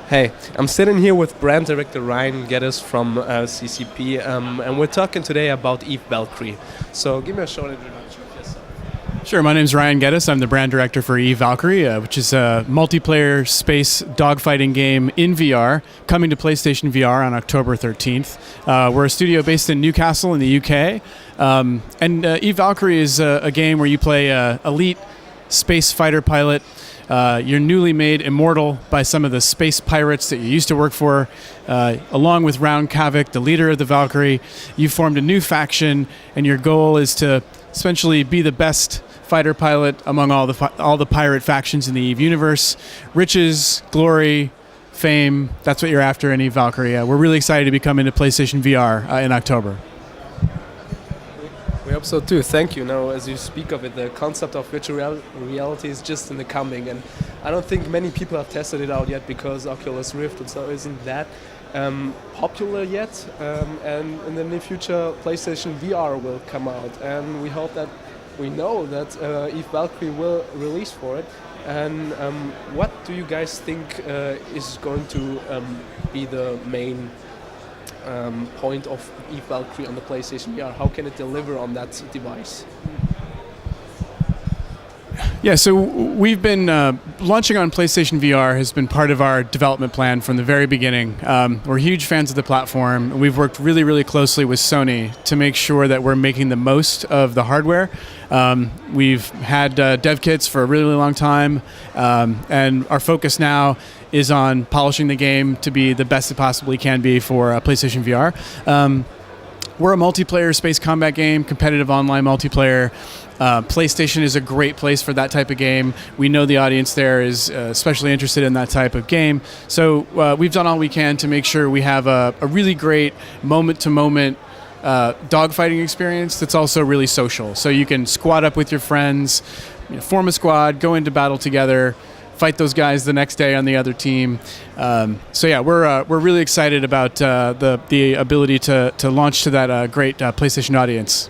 Hey, I'm sitting here with brand director Ryan Geddes from CCP, and we're talking today about EVE Valkyrie. So give me a short introduction of yourself. Sure, my name is Ryan Geddes. I'm the brand director for EVE Valkyrie, which is a multiplayer space dogfighting game in VR, coming to PlayStation VR on October 13th. We're a studio based in Newcastle in the UK, and EVE Valkyrie is a game where you play elite space fighter pilot. You're newly made immortal by some of the space pirates that you used to work for. Along with Round Kavik, the leader of the Valkyrie, you formed a new faction, and your goal is to essentially be the best fighter pilot among all the pirate factions in the EVE universe. Riches, glory, fame, that's what you're after in EVE Valkyrie. We're really excited to be coming to PlayStation VR in October. We hope so too. Thank you. Now, as you speak of it, the concept of virtual reality is just in the coming, and I don't think many people have tested it out yet because Oculus Rift and so isn't that popular yet. And in the near future, PlayStation VR will come out, and we know that EVE Valkyrie will release for it. And what do you guys think is going to be the main point of EVE Valkyrie on the PlayStation VR? How can it deliver on that device? Yeah, so we've been launching on PlayStation VR has been part of our development plan from the very beginning. We're huge fans of the platform, and we've worked really, really closely with Sony to make sure that we're making the most of the hardware. We've had dev kits for a really, really long time, and our focus now is on polishing the game to be the best it possibly can be for PlayStation VR. We're a multiplayer space combat game, competitive online multiplayer. PlayStation is a great place for that type of game. We know the audience there is especially interested in that type of game. So we've done all we can to make sure we have a really great moment-to-moment dogfighting experience that's also really social. So you can squad up with your friends, form a squad, go into battle together, fight those guys the next day on the other team. So yeah, we're really excited about the ability to launch to that great PlayStation audience.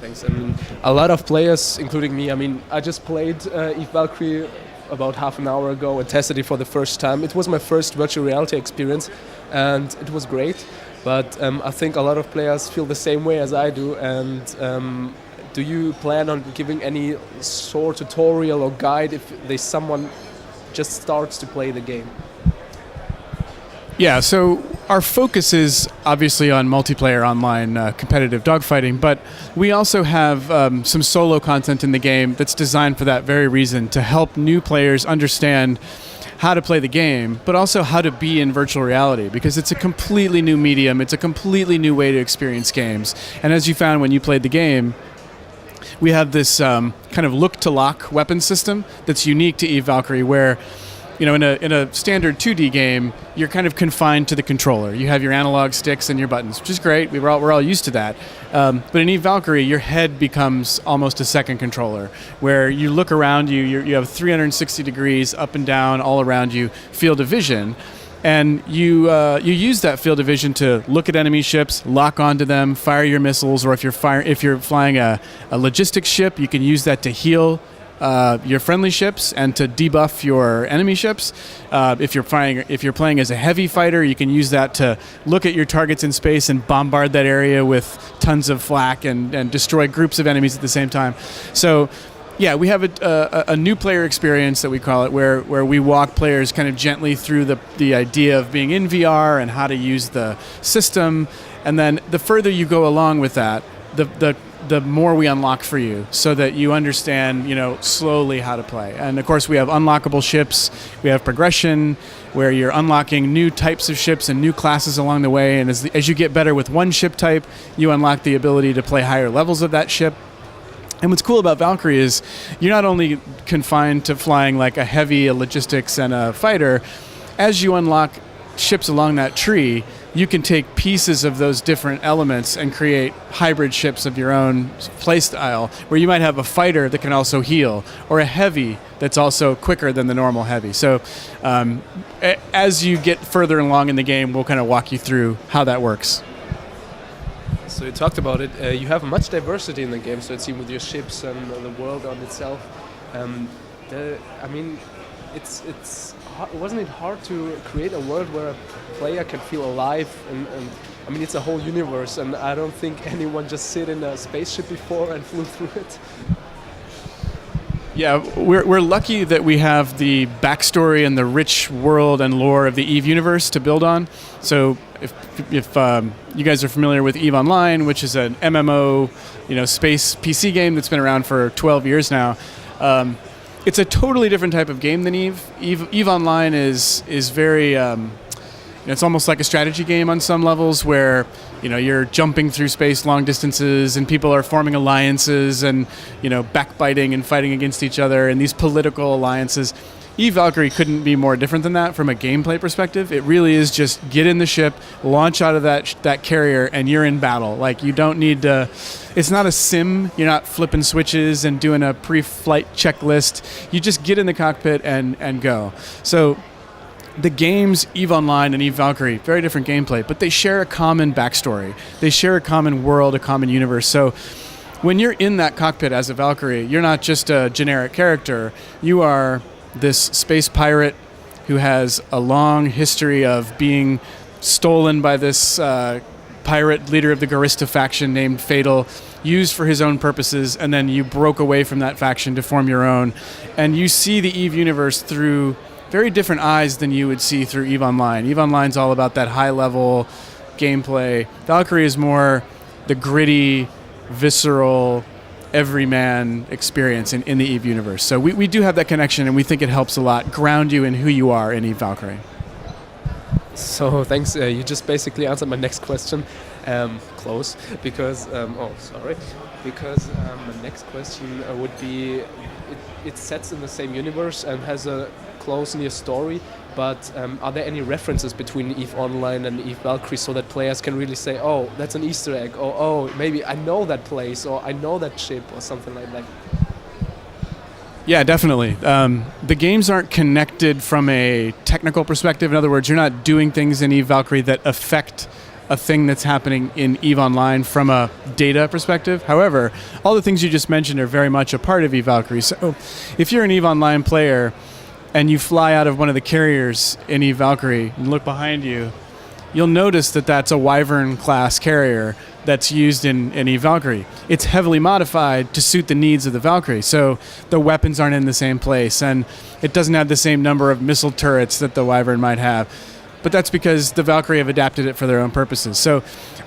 Thanks. And a lot of players, including me, I just played EVE Valkyrie about half an hour ago and tested it for the first time. It was my first virtual reality experience, and it was great. But I think a lot of players feel the same way as I do. And do you plan on giving any sort of tutorial or guide if someone just starts to play the game? Yeah, so our focus is obviously on multiplayer online competitive dogfighting, but we also have some solo content in the game that's designed for that very reason, to help new players understand how to play the game, but also how to be in virtual reality, because it's a completely new medium, it's a completely new way to experience games. And as you found when you played the game, we have this kind of look-to-lock weapon system that's unique to EVE Valkyrie, where in a standard 2D game, you're kind of confined to the controller. You have your analog sticks and your buttons, which is great. We're all used to that. But in EVE Valkyrie, your head becomes almost a second controller, where you look around you have 360 degrees up and down all around you, field of vision. And you use that field of vision to look at enemy ships, lock onto them, fire your missiles, or if you're flying a logistics ship, you can use that to heal your friendly ships and to debuff your enemy ships. If you're playing as a heavy fighter, you can use that to look at your targets in space and bombard that area with tons of flak and destroy groups of enemies at the same time. So yeah, we have a new player experience that we call it, where we walk players kind of gently through the idea of being in VR and how to use the system. And then the further you go along with that, the more we unlock for you, so that you understand, slowly how to play. And of course, we have unlockable ships. We have progression, where you're unlocking new types of ships and new classes along the way. And as you get better with one ship type, you unlock the ability to play higher levels of that ship. And what's cool about Valkyrie is you're not only confined to flying like a heavy, a logistics, and a fighter. As you unlock ships along that tree, you can take pieces of those different elements and create hybrid ships of your own playstyle, where you might have a fighter that can also heal, or a heavy that's also quicker than the normal heavy. So as you get further along in the game, we'll kind of walk you through how that works. So you talked about it. You have much diversity in the game, so it seems with your ships and the world on itself. wasn't it hard to create a world where a player can feel alive and I mean it's a whole universe, and I don't think anyone just sit in a spaceship before and flew through it. Yeah, we're lucky that we have the backstory and the rich world and lore of the EVE universe to build on. So if you guys are familiar with EVE Online, which is an MMO, space PC game that's been around for 12 years now, it's a totally different type of game than EVE. EVE Online is very it's almost like a strategy game on some levels, where you're jumping through space long distances and people are forming alliances and backbiting and fighting against each other and these political alliances. EVE Valkyrie couldn't be more different than that from a gameplay perspective. It really is just get in the ship, launch out of that carrier, and you're in battle. Like, you don't need to. It's not a sim. You're not flipping switches and doing a pre-flight checklist. You just get in the cockpit and go. So the games EVE Online and EVE Valkyrie, very different gameplay, but they share a common backstory. They share a common world, a common universe. So when you're in that cockpit as a Valkyrie, you're not just a generic character. You are this space pirate who has a long history of being stolen by this pirate leader of the Garista faction named Fatal, used for his own purposes, and then you broke away from that faction to form your own. And you see the EVE universe through very different eyes than you would see through EVE Online. EVE Online's all about that high-level gameplay. Valkyrie is more the gritty, visceral, everyman experience in the EVE universe. So we do have that connection, and we think it helps a lot ground you in who you are in EVE Valkyrie. So thanks. You just basically answered my next question. Close, because because the next question would be, it sets in the same universe and has a close near story, but are there any references between EVE Online and EVE Valkyrie so that players can really say, oh, that's an Easter egg, or oh, maybe I know that place, or I know that ship, or something like that? Yeah, definitely. The games aren't connected from a technical perspective. In other words, you're not doing things in EVE Valkyrie that affect a thing that's happening in EVE Online from a data perspective. However, all the things you just mentioned are very much a part of EVE Valkyrie. So if you're an EVE Online player and you fly out of one of the carriers in EVE Valkyrie and look behind you, you'll notice that that's a Wyvern class carrier that's used in EVE Valkyrie. It's heavily modified to suit the needs of the Valkyrie, so the weapons aren't in the same place, and it doesn't have the same number of missile turrets that the Wyvern might have. But that's because the Valkyrie have adapted it for their own purposes. So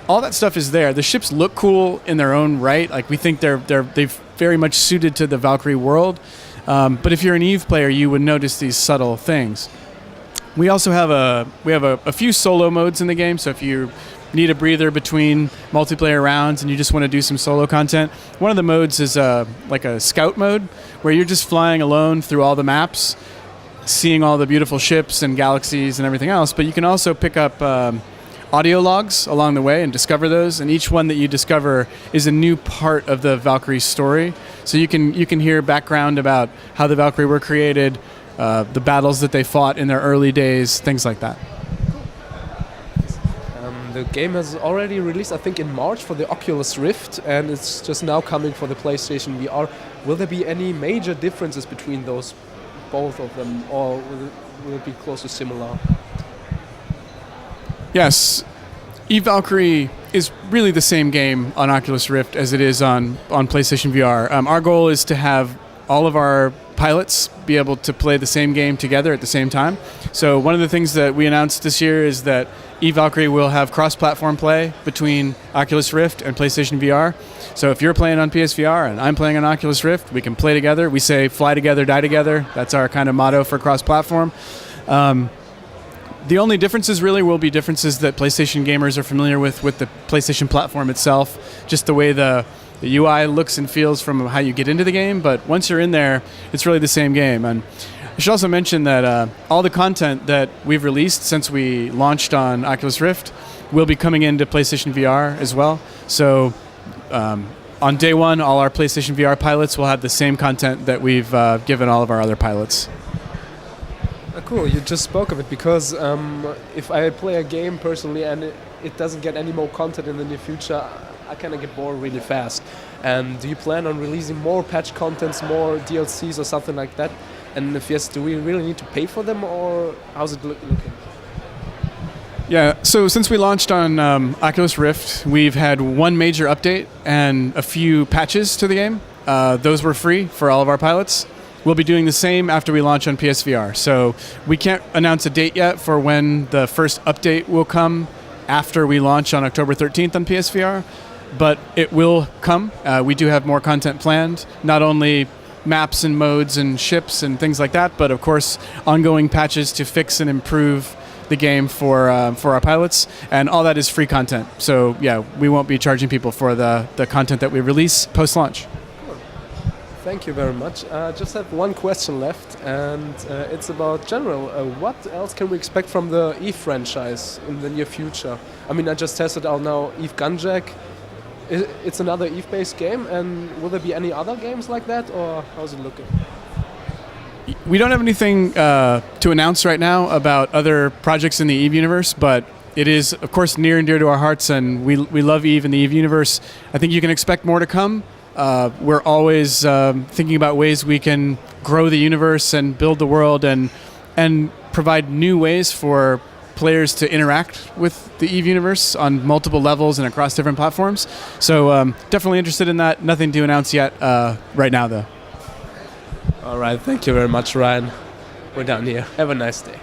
all that stuff is there. The ships look cool in their own right. Like, we think they've very much suited to the Valkyrie world. But if you're an EVE player, you would notice these subtle things. We also have a few solo modes in the game. So if you need a breather between multiplayer rounds and you just want to do some solo content, one of the modes is like a scout mode, where you're just flying alone through all the maps, seeing all the beautiful ships and galaxies and everything else. But you can also pick up audio logs along the way and discover those, and each one that you discover is a new part of the Valkyrie story. So you can hear background about how the Valkyrie were created, the battles that they fought in their early days, things like that. The game has already released, I think, in March for the Oculus Rift, and it's just now coming for the PlayStation VR. Will there be any major differences between both of them, or will it be close to similar? Yes, EVE Valkyrie is really the same game on Oculus Rift as it is on PlayStation VR. Our goal is to have all of our pilots be able to play the same game together at the same time. So one of the things that we announced this year is that EVE Valkyrie will have cross-platform play between Oculus Rift and PlayStation VR. So if you're playing on PSVR and I'm playing on Oculus Rift, we can play together. We say fly together, die together. That's our kind of motto for cross-platform. The only differences really will be differences that PlayStation gamers are familiar with the PlayStation platform itself, just the way the UI looks and feels from how you get into the game. But once you're in there, it's really the same game. And I should also mention that all the content that we've released since we launched on Oculus Rift will be coming into PlayStation VR as well. So on day one, all our PlayStation VR pilots will have the same content that we've given all of our other pilots. Cool, you just spoke of it, because if I play a game personally and it doesn't get any more content in the near future, I kind of get bored really fast. And do you plan on releasing more patch contents, more DLCs or something like that? And if yes, do we really need to pay for them, or how's it looking? Yeah, so since we launched on Oculus Rift, we've had one major update and a few patches to the game. Those were free for all of our pilots. We'll be doing the same after we launch on PSVR. So we can't announce a date yet for when the first update will come after we launch on October 13th on PSVR, but it will come. We do have more content planned, not only maps and modes and ships and things like that, but of course ongoing patches to fix and improve the game for our pilots, and all that is free content. So yeah, we won't be charging people for the content that we release post-launch. Thank you very much. Just have one question left, and it's about general. What else can we expect from the EVE franchise in the near future? I mean, I just tested out now EVE Gunjack. It's another EVE-based game, and will there be any other games like that, or how's it looking? We don't have anything to announce right now about other projects in the EVE universe, but it is, of course, near and dear to our hearts, and we love EVE and the EVE universe. I think you can expect more to come. We're always thinking about ways we can grow the universe and build the world and provide new ways for players to interact with the EVE universe on multiple levels and across different platforms. So definitely interested in that. Nothing to announce yet right now, though. All right, thank you very much, Ryan. We're down here. Have a nice day.